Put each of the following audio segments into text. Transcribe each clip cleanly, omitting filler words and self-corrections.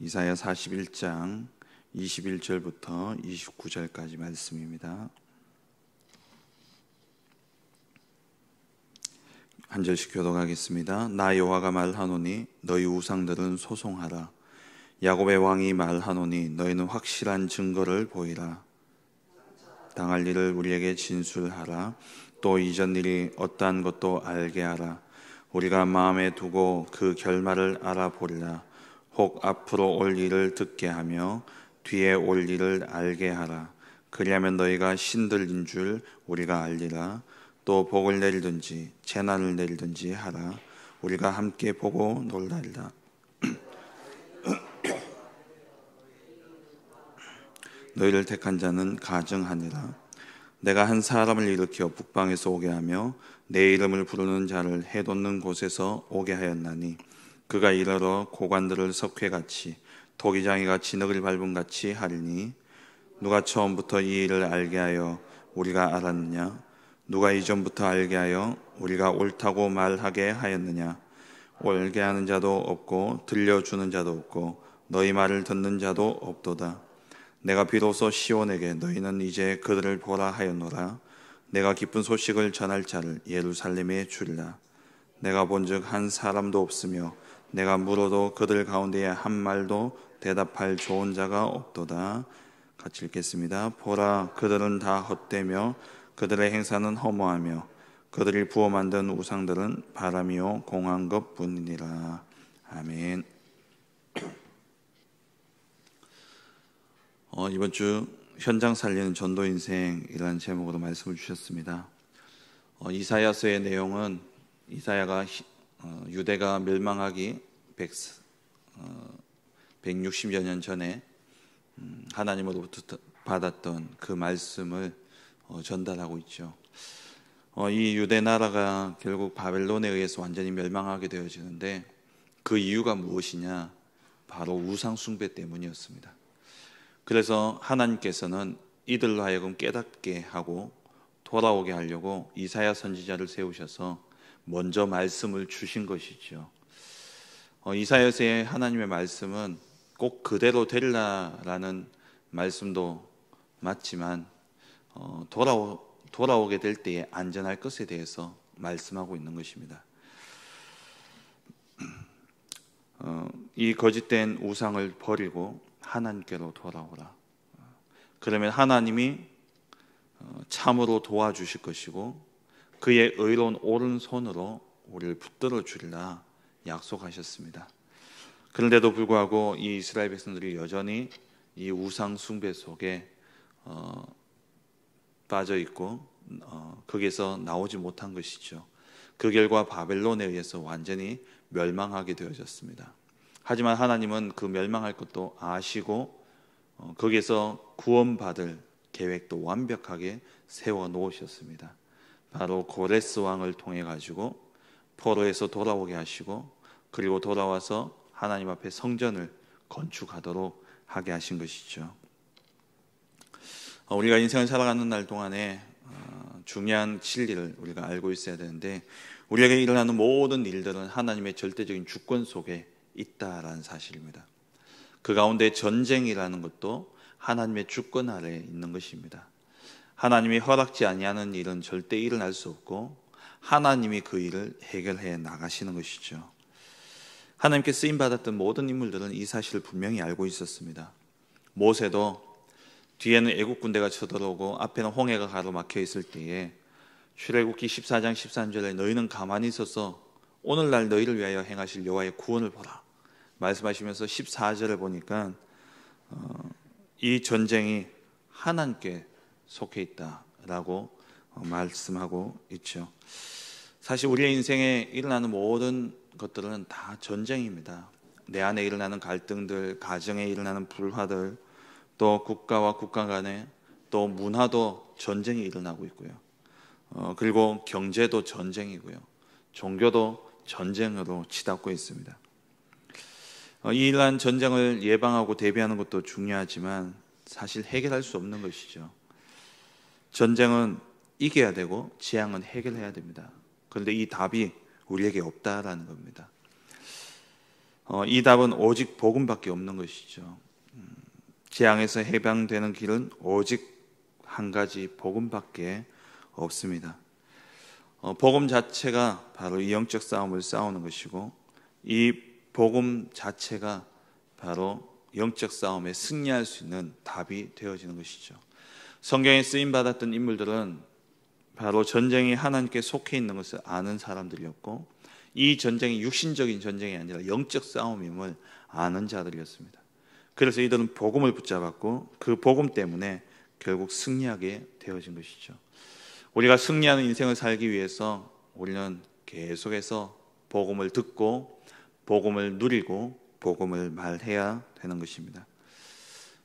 이사야 41장 21절부터 29절까지 말씀입니다. 한 절씩 교독하겠습니다. 나 여호와가 말하노니 너희 우상들은 소송하라. 야곱의 왕이 말하노니 너희는 확실한 증거를 보이라. 당할 일을 우리에게 진술하라. 또 이전 일이 어떠한 것도 알게 하라. 우리가 마음에 두고 그 결말을 알아보리라. 혹 앞으로 올 일을 듣게 하며 뒤에 올 일을 알게 하라. 그리하면 너희가 신들인 줄 우리가 알리라. 또 복을 내리든지 재난을 내리든지 하라. 우리가 함께 보고 놀라리라. 너희를 택한 자는 가증하니라. 내가 한 사람을 일으켜 북방에서 오게 하며 내 이름을 부르는 자를 해돋는 곳에서 오게 하였나니 그가 이르러 고관들을 석회같이 토기장이가 진흙을 밟은 같이 하리니 누가 처음부터 이 일을 알게 하여 우리가 알았느냐? 누가 이전부터 알게 하여 우리가 옳다고 말하게 하였느냐? 옳게 하는 자도 없고 들려주는 자도 없고 너희 말을 듣는 자도 없도다. 내가 비로소 시온에게 너희는 이제 그들을 보라 하였노라. 내가 기쁜 소식을 전할 자를 예루살렘에 주리라. 내가 본즉 한 사람도 없으며 내가 물어도 그들 가운데에 한 말도 대답할 좋은 자가 없도다. 같이 읽겠습니다. 보라, 그들은 다 헛되며 그들의 행사는 허무하며 그들이 부어 만든 우상들은 바람이요 공한 것뿐이니라. 아멘. 이번 주 현장 살리는 전도 인생이라는 제목으로 말씀을 주셨습니다. 이사야서의 내용은 이사야가 유대가 멸망하기 160여 년 전에 하나님으로부터 받았던 그 말씀을 전달하고 있죠. 이 유대 나라가 결국 바벨론에 의해서 완전히 멸망하게 되어지는데 그 이유가 무엇이냐? 바로 우상 숭배 때문이었습니다. 그래서 하나님께서는 이들로 하여금 깨닫게 하고 돌아오게 하려고 이사야 선지자를 세우셔서 먼저 말씀을 주신 것이죠. 이사야서의 하나님의 말씀은 꼭 그대로 되리라라는 말씀도 맞지만 돌아오게 될 때에 안전할 것에 대해서 말씀하고 있는 것입니다. 이 거짓된 우상을 버리고 하나님께로 돌아오라. 그러면 하나님이 참으로 도와주실 것이고 그의 의로운 오른손으로 우리를 붙들어 주리라 약속하셨습니다. 그런데도 불구하고 이 이스라엘 백성들이 여전히 이 우상 숭배 속에 빠져 있고 거기에서 나오지 못한 것이죠. 그 결과 바벨론에 의해서 완전히 멸망하게 되어졌습니다. 하지만 하나님은 그 멸망할 것도 아시고 거기에서 구원받을 계획도 완벽하게 세워 놓으셨습니다. 바로 고레스 왕을 통해 가지고 포로에서 돌아오게 하시고 그리고 돌아와서 하나님 앞에 성전을 건축하도록 하게 하신 것이죠. 우리가 인생을 살아가는 날 동안에 중요한 진리를 우리가 알고 있어야 되는데 우리에게 일어나는 모든 일들은 하나님의 절대적인 주권 속에 있다라는 사실입니다. 그 가운데 전쟁이라는 것도 하나님의 주권 아래에 있는 것입니다. 하나님이 허락지 아니하는 일은 절대 일어날 수 없고 하나님이 그 일을 해결해 나가시는 것이죠. 하나님께 쓰임받았던 모든 인물들은 이 사실을 분명히 알고 있었습니다. 모세도 뒤에는 애국 군대가 쳐들어오고 앞에는 홍해가 가로막혀 있을 때에 출애굽기 14장 13절에 너희는 가만히 있어서 오늘날 너희를 위하여 행하실 여호와의 구원을 보라 말씀하시면서 14절을 보니까 이 전쟁이 하나님께 속해 있다라고 말씀하고 있죠. 사실 우리의 인생에 일어나는 모든 것들은 다 전쟁입니다. 내 안에 일어나는 갈등들, 가정에 일어나는 불화들, 또 국가와 국가 간에 또 문화도 전쟁이 일어나고 있고요. 그리고 경제도 전쟁이고요. 종교도 전쟁으로 치닫고 있습니다. 이러한 전쟁을 예방하고 대비하는 것도 중요하지만 사실 해결할 수 없는 것이죠. 전쟁은 이겨야 되고 재앙은 해결해야 됩니다. 그런데 이 답이 우리에게 없다라는 겁니다. 이 답은 오직 복음밖에 없는 것이죠. 재앙에서 해방되는 길은 오직 한 가지 복음밖에 없습니다. 복음 자체가 바로 이 영적 싸움을 싸우는 것이고, 이 복음 자체가 바로 영적 싸움에 승리할 수 있는 답이 되어지는 것이죠. 성경에 쓰임 받았던 인물들은 바로 전쟁이 하나님께 속해 있는 것을 아는 사람들이었고, 이 전쟁이 육신적인 전쟁이 아니라 영적 싸움임을 아는 자들이었습니다. 그래서 이들은 복음을 붙잡았고, 그 복음 때문에 결국 승리하게 되어진 것이죠. 우리가 승리하는 인생을 살기 위해서 우리는 계속해서 복음을 듣고 복음을 누리고 복음을 말해야 되는 것입니다.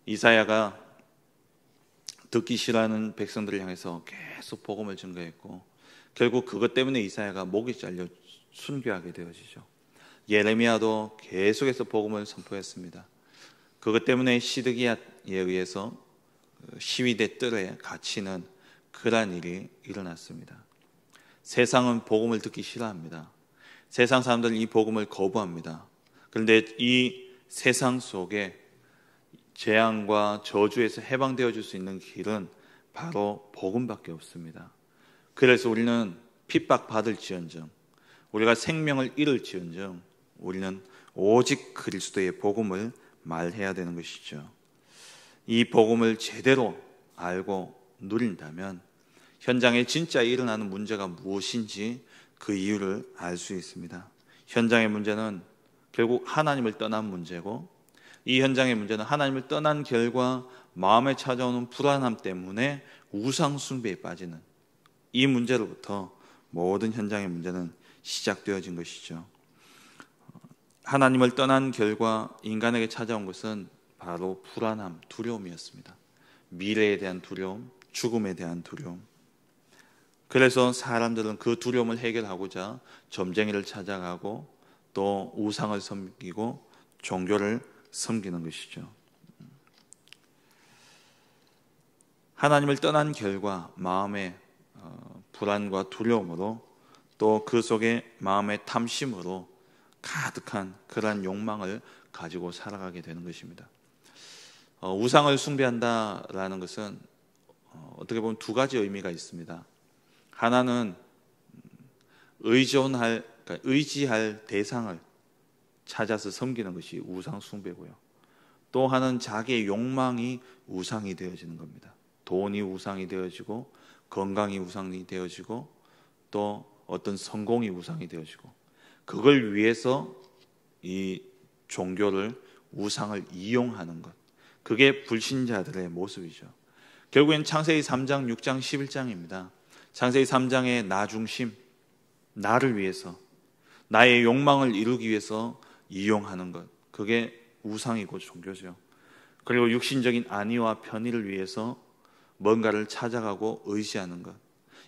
이사야가 듣기 싫어하는 백성들을 향해서 계속 복음을 증거했고, 결국 그것 때문에 이사야가 목이 잘려 순교하게 되어지죠. 예레미야도 계속해서 복음을 선포했습니다. 그것 때문에 시드기야에 의해서 시위대 뜰에 갇히는 그러한 일이 일어났습니다. 세상은 복음을 듣기 싫어합니다. 세상 사람들은 이 복음을 거부합니다. 그런데 이 세상 속에 재앙과 저주에서 해방되어 줄 수 있는 길은 바로 복음밖에 없습니다. 그래서 우리는 핍박받을지언정, 우리가 생명을 잃을지언정 우리는 오직 그리스도의 복음을 말해야 되는 것이죠. 이 복음을 제대로 알고 누린다면 현장에 진짜 일어나는 문제가 무엇인지 그 이유를 알 수 있습니다. 현장의 문제는 결국 하나님을 떠난 문제고, 이 현장의 문제는 하나님을 떠난 결과 마음에 찾아오는 불안함 때문에 우상 숭배에 빠지는 이 문제로부터 모든 현장의 문제는 시작되어진 것이죠. 하나님을 떠난 결과 인간에게 찾아온 것은 바로 불안함, 두려움이었습니다. 미래에 대한 두려움, 죽음에 대한 두려움. 그래서 사람들은 그 두려움을 해결하고자 점쟁이를 찾아가고 또 우상을 섬기고 종교를 섬기는 것이죠. 하나님을 떠난 결과 마음의 불안과 두려움으로 또 그 속에 마음의 탐심으로 가득한 그러한 욕망을 가지고 살아가게 되는 것입니다. 우상을 숭배한다라는 것은 어떻게 보면 두 가지 의미가 있습니다. 하나는 의지할 대상을 찾아서 섬기는 것이 우상 숭배고요. 또 하나는 자기의 욕망이 우상이 되어지는 겁니다. 돈이 우상이 되어지고, 건강이 우상이 되어지고, 또 어떤 성공이 우상이 되어지고, 그걸 위해서 이 종교를, 우상을 이용하는 것, 그게 불신자들의 모습이죠. 결국엔 창세기 3장, 6장, 11장입니다. 창세기 3장의 나 중심, 나를 위해서, 나의 욕망을 이루기 위해서 이용하는 것, 그게 우상이고 종교죠. 그리고 육신적인 안위와 편의를 위해서 뭔가를 찾아가고 의지하는 것,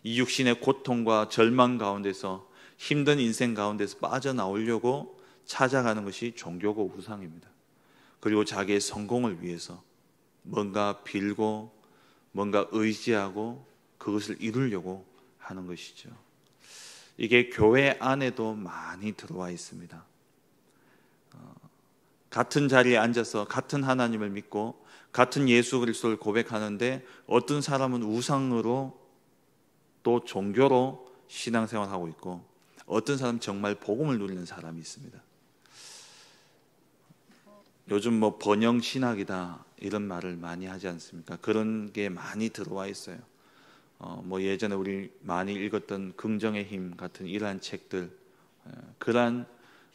이 육신의 고통과 절망 가운데서, 힘든 인생 가운데서 빠져나오려고 찾아가는 것이 종교고 우상입니다. 그리고 자기의 성공을 위해서 뭔가 빌고 뭔가 의지하고 그것을 이루려고 하는 것이죠. 이게 교회 안에도 많이 들어와 있습니다. 같은 자리에 앉아서 같은 하나님을 믿고 같은 예수 그리스도를 고백하는데 어떤 사람은 우상으로 또 종교로 신앙생활하고 있고, 어떤 사람은 정말 복음을 누리는 사람이 있습니다. 요즘 번영 신학이다 이런 말을 많이 하지 않습니까? 그런 게 많이 들어와 있어요. 예전에 우리 많이 읽었던 긍정의 힘 같은 이러한 책들, 그러한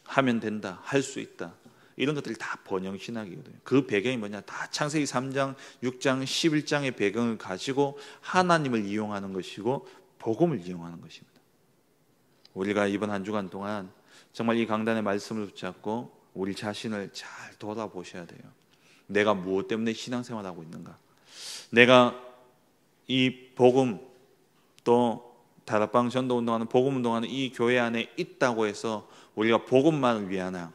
하면 된다, 할 수 있다, 이런 것들이 다 번영 신학이거든요. 그 배경이 뭐냐? 다 창세기 3장, 6장, 11장의 배경을 가지고 하나님을 이용하는 것이고 복음을 이용하는 것입니다. 우리가 이번 한 주간 동안 정말 이 강단의 말씀을 붙잡고 우리 자신을 잘 돌아보셔야 돼요. 내가 무엇 때문에 신앙생활하고 있는가? 내가 이 복음, 또 다락방 전도 운동하는 복음 운동하는 이 교회 안에 있다고 해서 우리가 복음만을 위하나?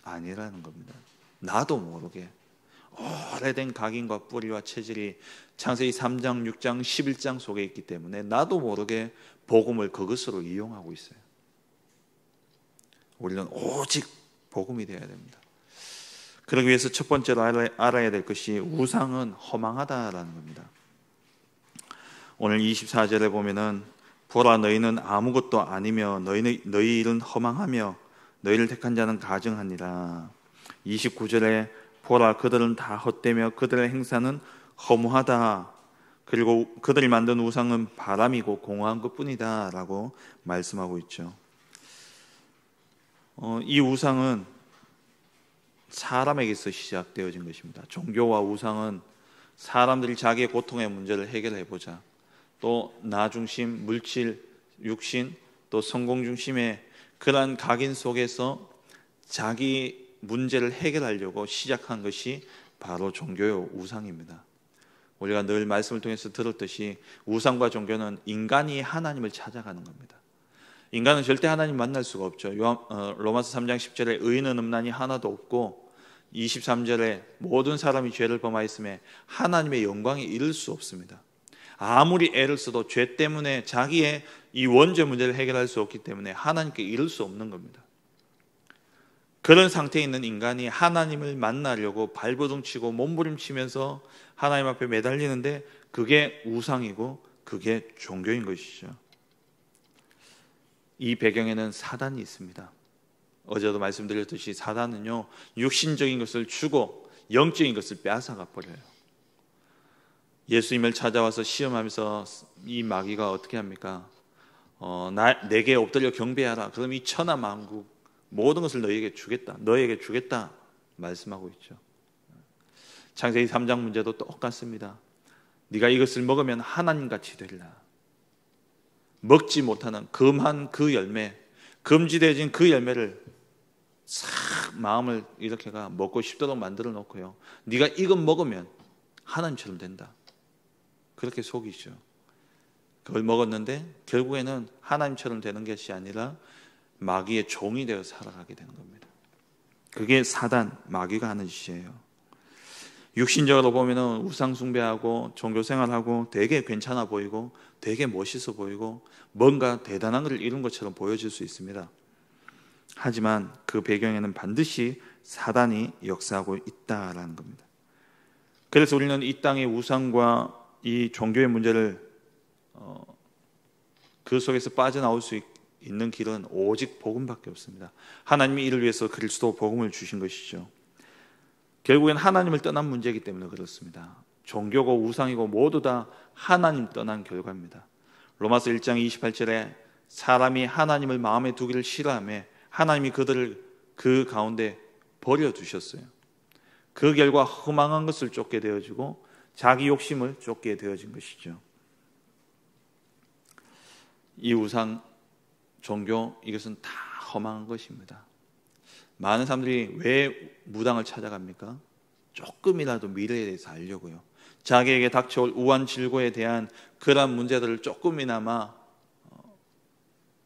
아니라는 겁니다. 나도 모르게 오래된 각인과 뿌리와 체질이 창세기 3장, 6장, 11장 속에 있기 때문에 나도 모르게 복음을 그것으로 이용하고 있어요. 우리는 오직 복음이 되어야 됩니다. 그러기 위해서 첫 번째로 알아야 될 것이 우상은 허망하다라는 겁니다. 오늘 24절에 보면은 보라 너희는 아무것도 아니며 너희 일은 허망하며 너희를 택한 자는 가증하니라. 29절에 보라 그들은 다 헛되며 그들의 행사는 허무하다. 그리고 그들이 만든 우상은 바람이고 공허한 것뿐이다 라고 말씀하고 있죠. 이 우상은 사람에게서 시작되어진 것입니다. 종교와 우상은 사람들이 자기의 고통의 문제를 해결해보자, 또 나 중심, 물질, 육신, 또 성공 중심의 그러한 각인 속에서 자기 문제를 해결하려고 시작한 것이 바로 종교요 우상입니다. 우리가 늘 말씀을 통해서 들었듯이 우상과 종교는 인간이 하나님을 찾아가는 겁니다. 인간은 절대 하나님 만날 수가 없죠. 로마서 3장 10절에 의인은 없나니 하나도 없고 23절에 모든 사람이 죄를 범하였음에 하나님의 영광에 이를 수 없습니다. 아무리 애를 써도 죄 때문에 자기의 이 원죄 문제를 해결할 수 없기 때문에 하나님께 이를 수 없는 겁니다. 그런 상태에 있는 인간이 하나님을 만나려고 발버둥치고 몸부림치면서 하나님 앞에 매달리는데 그게 우상이고 그게 종교인 것이죠. 이 배경에는 사단이 있습니다. 어제도 말씀드렸듯이 사단은요, 육신적인 것을 주고 영적인 것을 빼앗아가 버려요. 예수님을 찾아와서 시험하면서 이 마귀가 어떻게 합니까? 내게 엎드려 경배하라. 그럼 이 천하 만국 모든 것을 너에게 주겠다 말씀하고 있죠. 창세기 3장 문제도 똑같습니다. 네가 이것을 먹으면 하나님같이 되리라. 먹지 못하는 금한 그 열매, 금지되어진 그 열매를 싹 마음을 이렇게가 먹고 싶도록 만들어 놓고요, 네가 이것 먹으면 하나님처럼 된다, 그렇게 속이죠. 그걸 먹었는데 결국에는 하나님처럼 되는 것이 아니라 마귀의 종이 되어 살아가게 되는 겁니다. 그게 사단, 마귀가 하는 짓이에요. 육신적으로 보면은 우상 숭배하고 종교 생활하고 되게 괜찮아 보이고 되게 멋있어 보이고 뭔가 대단한 것을 이룬 것처럼 보여질 수 있습니다. 하지만 그 배경에는 반드시 사단이 역사하고 있다라는 겁니다. 그래서 우리는 이 땅의 우상과 이 종교의 문제를 그 속에서 빠져나올 수 있는 길은 오직 복음밖에 없습니다. 하나님이 이를 위해서 그리스도 복음을 주신 것이죠. 결국엔 하나님을 떠난 문제이기 때문에 그렇습니다. 종교고 우상이고 모두 다 하나님 떠난 결과입니다. 로마서 1장 28절에 사람이 하나님을 마음에 두기를 싫어하며 하나님이 그들을 그 가운데 버려두셨어요. 그 결과 허망한 것을 쫓게 되어지고 자기 욕심을 쫓게 되어진 것이죠. 이 우상, 종교, 이것은 다 허망한 것입니다. 많은 사람들이 왜 무당을 찾아갑니까? 조금이라도 미래에 대해서 알려고요. 자기에게 닥쳐올 우한 질고에 대한 그러한 문제들을 조금이나마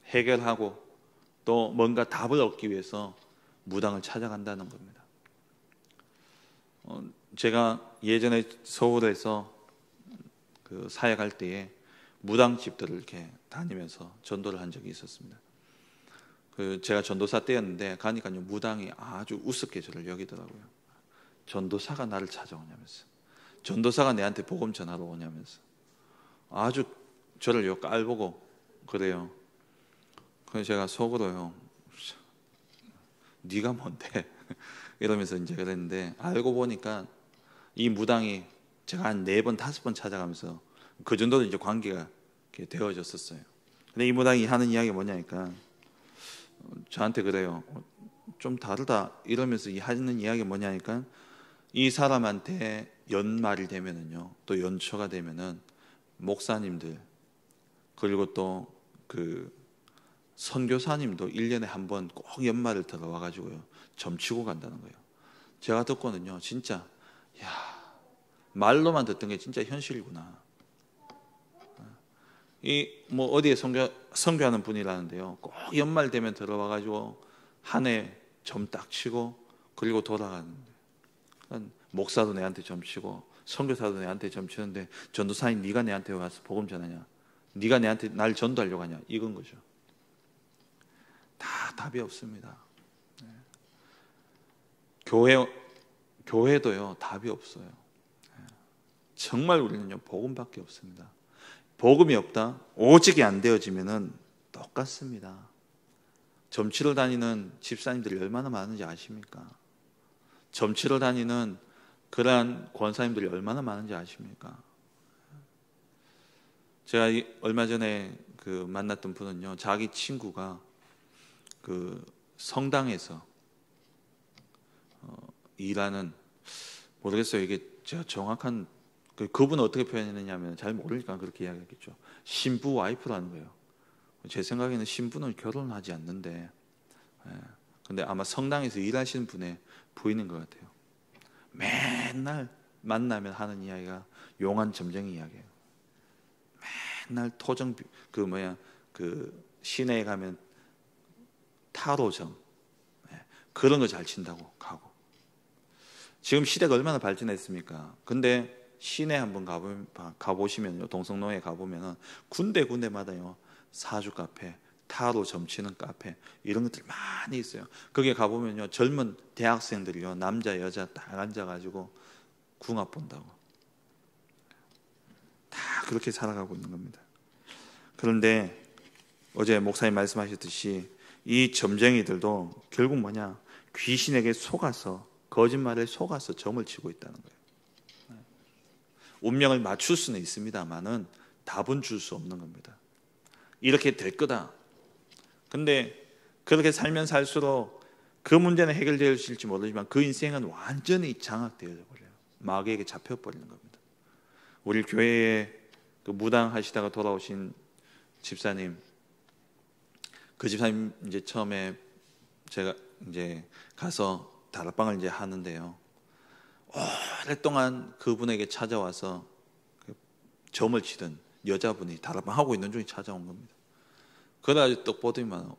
해결하고 또 뭔가 답을 얻기 위해서 무당을 찾아간다는 겁니다. 제가 예전에 서울에서 그 사역할 때에 무당집들을 이렇게 다니면서 전도를 한 적이 있었습니다. 제가 전도사 때였는데 가니까요, 무당이 아주 우습게 저를 여기더라고요. 전도사가 나를 찾아오냐면서, 전도사가 내한테 복음 전하러 오냐면서 아주 저를 요 깔보고 그래요. 그래서 제가 속으로요, 네가 뭔데? 이러면서 이제 그랬는데, 알고 보니까 이 무당이 제가 한 4번, 5번 찾아가면서 그 정도로 이제 관계가 되어졌었어요. 근데 이 무당이 하는 이야기가 뭐냐니까 저한테 그래요. 좀 다르다 이러면서 하는 이야기가 뭐냐니까 이 사람한테 연말이 되면은요, 또 연초가 되면은 목사님들 그리고 또 그 선교사님도 1년에 한 번 꼭 연말을 들어와 가지고요 점치고 간다는 거예요. 제가 듣고는요, 진짜 야, 말로만 듣던 게 진짜 현실이구나. 이 뭐 어디에 선교하는 분이라는데요, 꼭 연말 되면 들어와 가지고 한 해 점 딱 치고 그리고 돌아가는데, 목사도 내한테 점 치고 선교사도 내한테 점 치는데 전도사인 네가 내한테 와서 복음 전하냐, 네가 내한테 날 전도하려고 하냐, 이건 거죠. 다 답이 없습니다. 교회도요 답이 없어요. 정말 우리는요 복음밖에 없습니다. 복음이 없다, 오직이 안 되어지면은 똑같습니다. 점치러 다니는 집사님들이 얼마나 많은지 아십니까? 점치러 다니는 그러한 권사님들이 얼마나 많은지 아십니까? 제가 얼마 전에 만났던 분은요, 자기 친구가 성당에서 일하는, 모르겠어요. 이게 제가 정확한 그분은 어떻게 표현했느냐면 잘 모르니까 그렇게 이야기했겠죠. 신부 와이프라는 거예요. 제 생각에는 신부는 결혼하지 않는데, 근데 아마 성당에서 일하시는 분의 부인인 것 같아요. 맨날 만나면 하는 이야기가 용한 점쟁이 이야기예요. 맨날 토정 시내에 가면 타로점 그런 거 잘 친다고 가고. 지금 시대가 얼마나 발전했습니까? 근데 시내 한번 가보시면요, 동성로에 가보면은 군데군데마다요 사주 카페, 타로 점치는 카페 이런 것들이 많이 있어요. 거기에 가보면요 젊은 대학생들이요 남자 여자 딱 앉아가지고 궁합 본다고 다 그렇게 살아가고 있는 겁니다. 그런데 어제 목사님 말씀하셨듯이 이 점쟁이들도 결국 뭐냐, 귀신에게 속아서, 거짓말에 속아서 점을 치고 있다는 거예요. 운명을 맞출 수는 있습니다만은 답은 줄 수 없는 겁니다. 이렇게 될 거다. 근데 그렇게 살면 살수록 그 문제는 해결되어질지 모르지만 그 인생은 완전히 장악되어 버려요. 마귀에게 잡혀버리는 겁니다. 우리 교회에 무당 하시다가 돌아오신 집사님, 그 집사님 이제 처음에 제가 이제 가서 다락방을 이제 하는데요, 오랫동안 그분에게 찾아와서 점을 치던 여자분이 다락방 하고 있는 중에 찾아온 겁니다. 그러다 떡 보더니만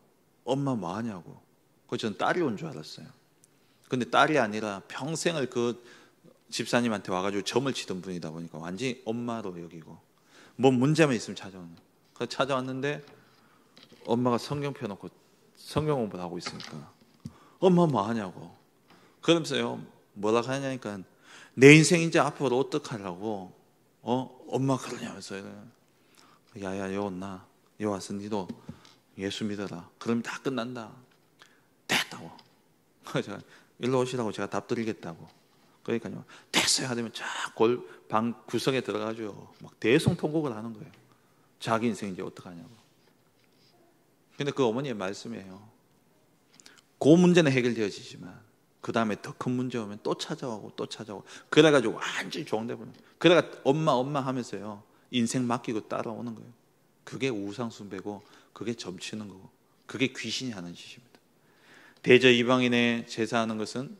엄마 뭐 하냐고. 그래서 저는 딸이 온 줄 알았어요. 근데 딸이 아니라 평생을 그 집사님한테 와가지고 점을 치던 분이다 보니까 완전히 엄마로 여기고 뭐 문제만 있으면 찾아오는 거예요. 그래서 찾아왔는데 엄마가 성경 펴놓고 성경 공부를 하고 있으니까 엄마 뭐 하냐고. 그러면서요 뭐라 하냐니까 내 인생 이제 앞으로 어떡하려고 엄마 그러냐면서요. 야야 여 온나, 여 와서 니도 예수 믿어라. 그러면 다 끝난다. 됐다고. 제가 일로 오시라고 제가 답 드리겠다고. 그러니까요 됐어요 하더니 방 구석에 들어가죠. 막 대성통곡을 하는 거예요. 자기 인생 이제 어떡하냐고. 근데 그 어머니의 말씀이에요. 그 문제는 해결되어지지만 그 다음에 더 큰 문제 오면 또 찾아오고 또 찾아오고 그래가지고 완전히 종돼버려요. 그래가 엄마 하면서요 인생 맡기고 따라오는 거예요. 그게 우상숭배고 그게 점치는 거고 그게 귀신이 하는 짓입니다. 대저 이방인의 제사하는 것은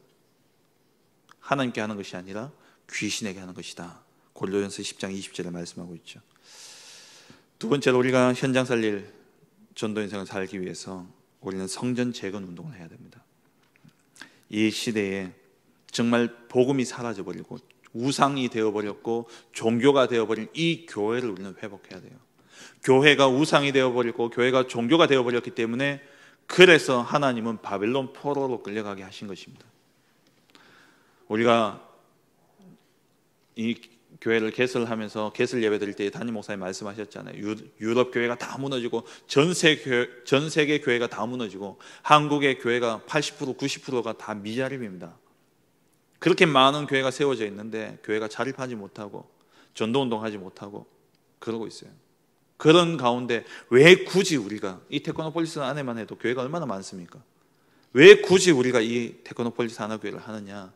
하나님께 하는 것이 아니라 귀신에게 하는 것이다. 골로새서 10장 20절에 말씀하고 있죠. 두 번째로 우리가 현장 살릴 전도 인생을 살기 위해서 우리는 성전 재건 운동을 해야 됩니다. 이 시대에 정말 복음이 사라져버리고 우상이 되어버렸고 종교가 되어버린 이 교회를 우리는 회복해야 돼요. 교회가 우상이 되어버리고 교회가 종교가 되어버렸기 때문에 그래서 하나님은 바벨론 포로로 끌려가게 하신 것입니다. 우리가 이 교회를 개설하면서 개설 예배 드릴 때 담임 목사님 말씀하셨잖아요. 유럽 교회가 다 무너지고 전 세계 교회가 다 무너지고 한국의 교회가 80% 90%가 다 미자립입니다. 그렇게 많은 교회가 세워져 있는데 교회가 자립하지 못하고 전도운동하지 못하고 그러고 있어요. 그런 가운데 왜 굳이 우리가 이 테크노폴리스 안에만 해도 교회가 얼마나 많습니까? 왜 굳이 우리가 이 테크노폴리스 하나교회를 하느냐?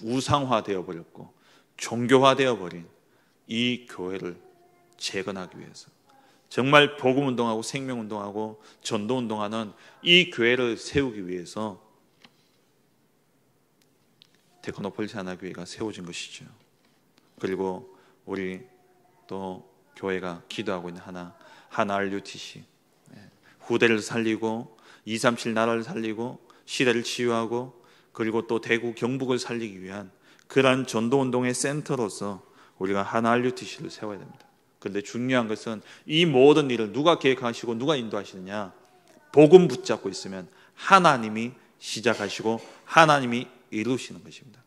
우상화되어 버렸고 종교화되어 버린 이 교회를 재건하기 위해서, 정말 복음운동하고 생명운동하고 전도운동하는 이 교회를 세우기 위해서 테크노폴리스 하나교회가 세워진 것이죠. 그리고 우리 또 교회가 기도하고 있는 하나 RUTC, 후대를 살리고 237 나라를 살리고 시대를 치유하고 그리고 또 대구 경북을 살리기 위한 그러한 전도운동의 센터로서 우리가 하나 RUTC를 세워야 됩니다. 그런데 중요한 것은 이 모든 일을 누가 계획하시고 누가 인도하시느냐? 복음 붙잡고 있으면 하나님이 시작하시고 하나님이 이루시는 것입니다.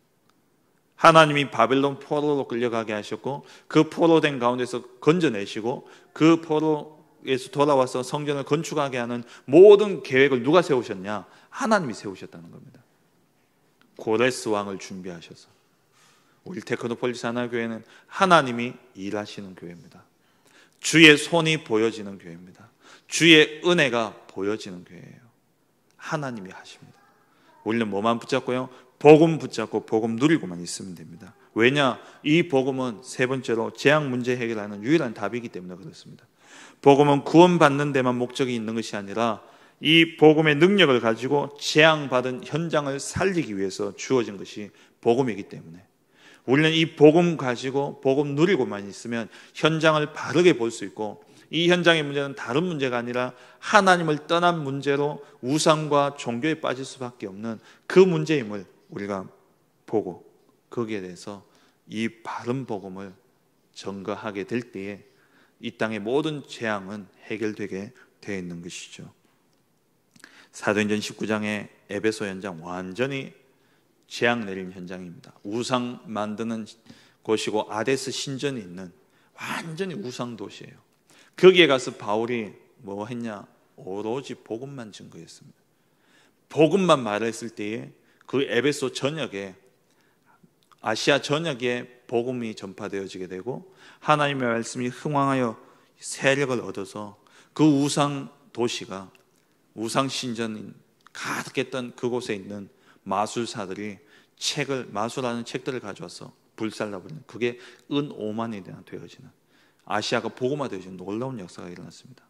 하나님이 바벨론 포로로 끌려가게 하셨고 그 포로된 가운데서 건져내시고 그 포로에서 돌아와서 성전을 건축하게 하는 모든 계획을 누가 세우셨냐? 하나님이 세우셨다는 겁니다. 고레스 왕을 준비하셔서. 우리 테크노폴리스 하나교회는 하나님이 일하시는 교회입니다. 주의 손이 보여지는 교회입니다. 주의 은혜가 보여지는 교회예요. 하나님이 하십니다. 우리는 뭐만 붙잡고요? 복음 붙잡고 복음 누리고만 있으면 됩니다. 왜냐? 이 복음은 세 번째로 재앙 문제 해결하는 유일한 답이기 때문에 그렇습니다. 복음은 구원받는 데만 목적이 있는 것이 아니라 이 복음의 능력을 가지고 재앙받은 현장을 살리기 위해서 주어진 것이 복음이기 때문에 우리는 이 복음 가지고 복음 누리고만 있으면 현장을 바르게 볼 수 있고, 이 현장의 문제는 다른 문제가 아니라 하나님을 떠난 문제로 우상과 종교에 빠질 수밖에 없는 그 문제임을 우리가 보고 거기에 대해서 이 바른 복음을 전거하게 될 때에 이 땅의 모든 재앙은 해결되게 되어 있는 것이죠. 사도행전 19장의 에베소 현장, 완전히 재앙 내린 현장입니다. 우상 만드는 곳이고 아데스 신전이 있는 완전히 우상 도시예요. 거기에 가서 바울이 뭐 했냐? 오로지 복음만 증거했습니다. 복음만 말했을 때에 그 에베소 전역에, 아시아 전역에 복음이 전파되어지게 되고 하나님의 말씀이 흥왕하여 세력을 얻어서 그 우상 도시가, 우상 신전인 가득했던 그곳에 있는 마술사들이 마술하는 책들을 가져와서 불살라버리는, 그게 은 5만이나 되어지는, 아시아가 복음화되어지는 놀라운 역사가 일어났습니다.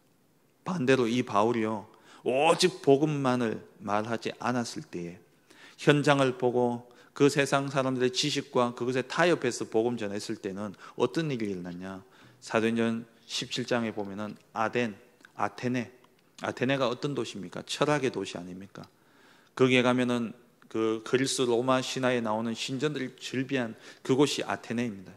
반대로 이 바울이요, 오직 복음만을 말하지 않았을 때에 현장을 보고 그 세상 사람들의 지식과 그것에 타협해서 복음 전했을 때는 어떤 일이 일어났냐? 사도행전 17장에 보면은 아테네가 어떤 도시입니까? 철학의 도시 아닙니까? 거기에 가면은 그 그리스 로마 신화에 나오는 신전들이 즐비한 그곳이 아테네입니다.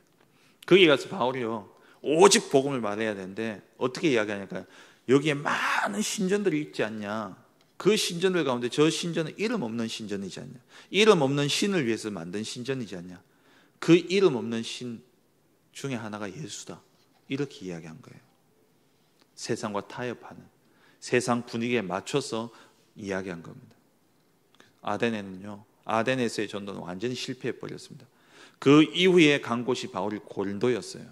거기 가서 바울이요, 오직 복음을 말해야 되는데 어떻게 이야기하니까, 여기에 많은 신전들이 있지 않냐? 그 신전들 가운데 저 신전은 이름 없는 신전이지 않냐? 이름 없는 신을 위해서 만든 신전이지 않냐? 그 이름 없는 신 중에 하나가 예수다. 이렇게 이야기한 거예요. 세상과 타협하는, 세상 분위기에 맞춰서 이야기한 겁니다. 아데네에서의 전도는 완전히 실패해 버렸습니다. 그 이후에 간 곳이 바울이 고린도였어요.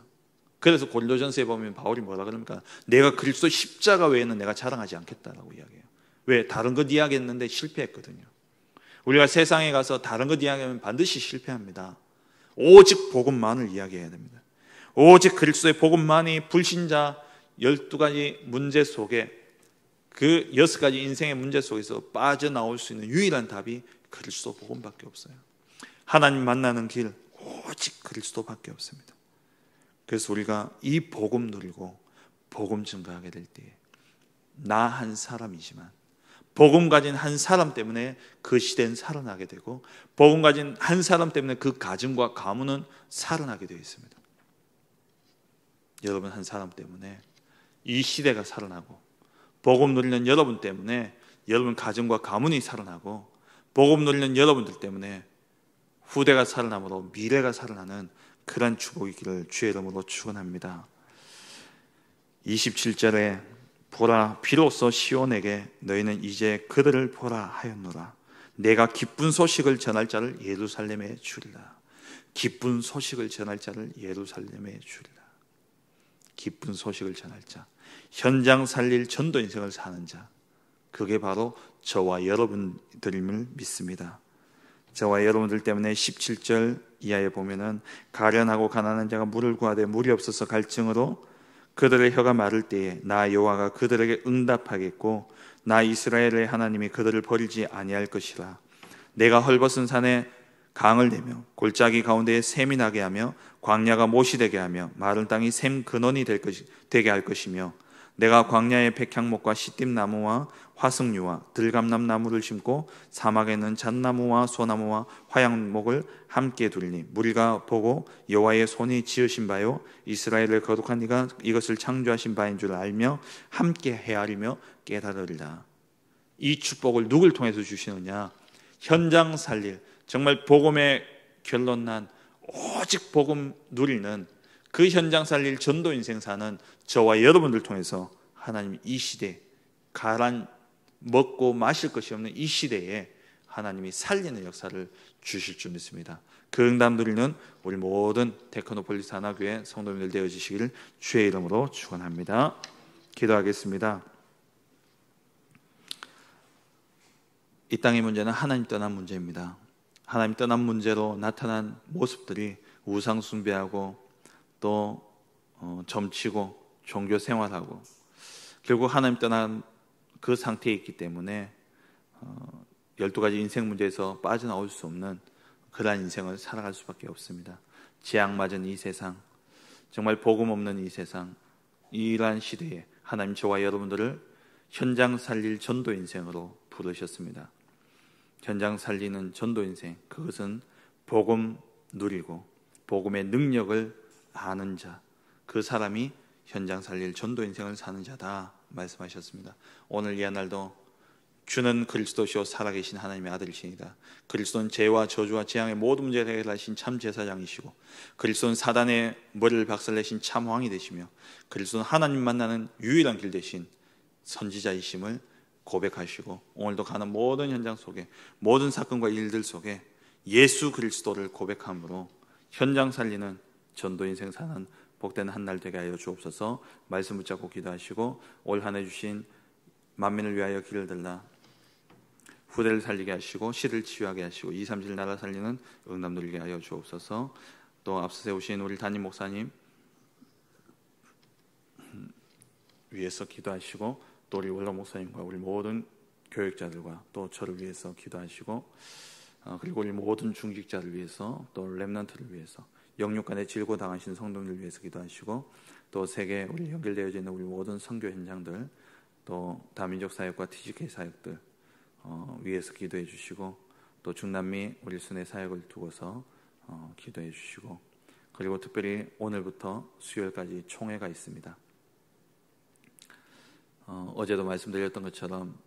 그래서 고린도전서에 보면 바울이 뭐라 그럽니까? 내가 그리스도 십자가 외에는 내가 자랑하지 않겠다라고 이야기해요. 왜? 다른 것 이야기했는데 실패했거든요. 우리가 세상에 가서 다른 것 이야기하면 반드시 실패합니다. 오직 복음만을 이야기해야 됩니다. 오직 그리스도의 복음만이 불신자 12가지 문제 속에, 그 6가지 인생의 문제 속에서 빠져나올 수 있는 유일한 답이 그리스도 복음밖에 없어요. 하나님 만나는 길 오직 그리스도밖에 없습니다. 그래서 우리가 이 복음 누리고 복음 증거하게 될 때에 나 한 사람이지만 복음 가진 한 사람 때문에 그 시대는 살아나게 되고, 복음 가진 한 사람 때문에 그 가정과 가문은 살아나게 되어 있습니다. 여러분 한 사람 때문에 이 시대가 살아나고, 복음 누리는 여러분 때문에 여러분 가정과 가문이 살아나고, 복음 누리는 여러분들 때문에 후대가 살아나므로 미래가 살아나는 그런 축복이기를 주의 이름으로 축원합니다. 27절에 보라, 비로소 시온에게 너희는 이제 그들을 보라 하였노라. 내가 기쁜 소식을 전할 자를 예루살렘에 주리라. 기쁜 소식을 전할 자를 예루살렘에 주리라. 기쁜 소식을 전할 자, 현장 살릴 전도 인생을 사는 자, 그게 바로 저와 여러분들임을 믿습니다. 저와 여러분들 때문에 17절 이하에 보면은 가련하고 가난한 자가 물을 구하되 물이 없어서 갈증으로 그들의 혀가 마를 때에 나 여호와가 그들에게 응답하겠고 나 이스라엘의 하나님이 그들을 버리지 아니할 것이라. 내가 헐벗은 산에 강을 내며 골짜기 가운데에 샘이 나게 하며 광야가 못이 되게 하며 마른 땅이 샘 근원이 되게 할 것이며 내가 광야에 백향목과 시띠나무와 화석류와 들감남나무를 심고 사막에는 잣나무와 소나무와 화양목을 함께 두리니 무리가 보고 여호와의 손이 지으신 바요 이스라엘을 거룩한 이가 이것을 창조하신 바인 줄 알며 함께 헤아리며 깨달으리라. 이 축복을 누굴 통해서 주시느냐? 현장 살릴 정말 복음의 결론 난 오직 복음 누리는 그 현장 살릴 전도 인생 사는 저와 여러분들 통해서 하나님 이 시대 가란 먹고 마실 것이 없는 이 시대에 하나님이 살리는 역사를 주실 줄 믿습니다. 그 응답 누리는 우리 모든 테크노폴리스 하나교회 성도님들 되어주시기를 주의 이름으로 축원합니다. 기도하겠습니다. 이 땅의 문제는 하나님 떠난 문제입니다. 하나님 떠난 문제로 나타난 모습들이 우상 숭배하고 또 점치고 종교 생활하고 결국 하나님 떠난 그 상태에 있기 때문에 12가지 인생 문제에서 빠져나올 수 없는 그러한 인생을 살아갈 수밖에 없습니다. 재앙맞은 이 세상, 정말 복음 없는 이 세상, 이러한 시대에 하나님 저와 여러분들을 현장 살릴 전도 인생으로 부르셨습니다. 현장 살리는 전도 인생, 그것은 복음 누리고 복음의 능력을 아는 자, 그 사람이 현장 살릴 전도 인생을 사는 자다 말씀하셨습니다. 오늘 이 날도 주는 그리스도시요 살아계신 하나님의 아들이시니다. 그리스도는 죄와 저주와 재앙의 모든 문제를 해결하신 참 제사장이시고, 그리스도는 사단의 머리를 박살내신 참 왕이 되시며, 그리스도는 하나님 만나는 유일한 길 되신 선지자이심을 고백하시고, 오늘도 가는 모든 현장 속에, 모든 사건과 일들 속에 예수 그리스도를 고백함으로 현장 살리는 전도 인생 사는 복된 한 날 되게 하여 주옵소서. 말씀 붙잡고 기도하시고, 올 한 해 주신 만민을 위하여 길을 들라 후대를 살리게 하시고 시를 치유하게 하시고 2, 3질 나라 살리는 응답 누리게 하여 주옵소서. 또 앞서 세우신 우리 담임 목사님 위해서 기도하시고, 또 우리 원로 목사님과 우리 모든 교육자들과 또 저를 위해서 기도하시고, 그리고 우리 모든 중직자를 위해서, 또 렘넌트를 위해서, 영육간에 질고 당하신 성도들 위해서 기도하시고, 또 세계 우리 연결되어 있는 우리 모든 선교 현장들, 또 다민족 사역과 TGK 사역들 위해서 기도해 주시고, 또 중남미 우리 순회 사역을 두고서 기도해 주시고, 그리고 특별히 오늘부터 수요일까지 총회가 있습니다. 어제도 말씀드렸던 것처럼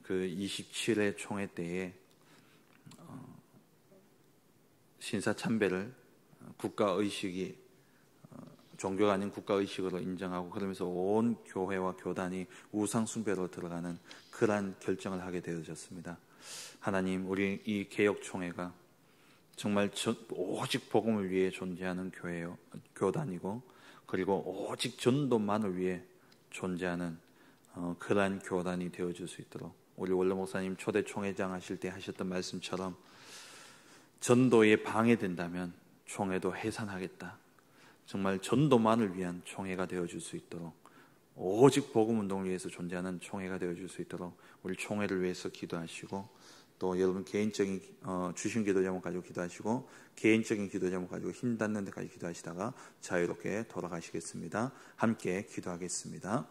그 27회 총회 때에 신사참배를 국가의식이 종교가 아닌 국가의식으로 인정하고, 그러면서 온 교회와 교단이 우상숭배로 들어가는 그러한 결정을 하게 되어졌습니다. 하나님, 우리 이 개혁총회가 정말 오직 복음을 위해 존재하는 교회요, 교단이고, 그리고 오직 전도만을 위해 존재하는 그러한 교단이 되어줄 수 있도록, 우리 원로 목사님 초대 총회장 하실 때 하셨던 말씀처럼 전도에 방해된다면 총회도 해산하겠다, 정말 전도만을 위한 총회가 되어줄 수 있도록, 오직 복음운동을 위해서 존재하는 총회가 되어줄 수 있도록 우리 총회를 위해서 기도하시고, 또 여러분 개인적인 주신 기도 제목 가지고 기도하시고, 개인적인 기도 제목 가지고 힘 닿는 데까지 기도하시다가 자유롭게 돌아가시겠습니다. 함께 기도하겠습니다.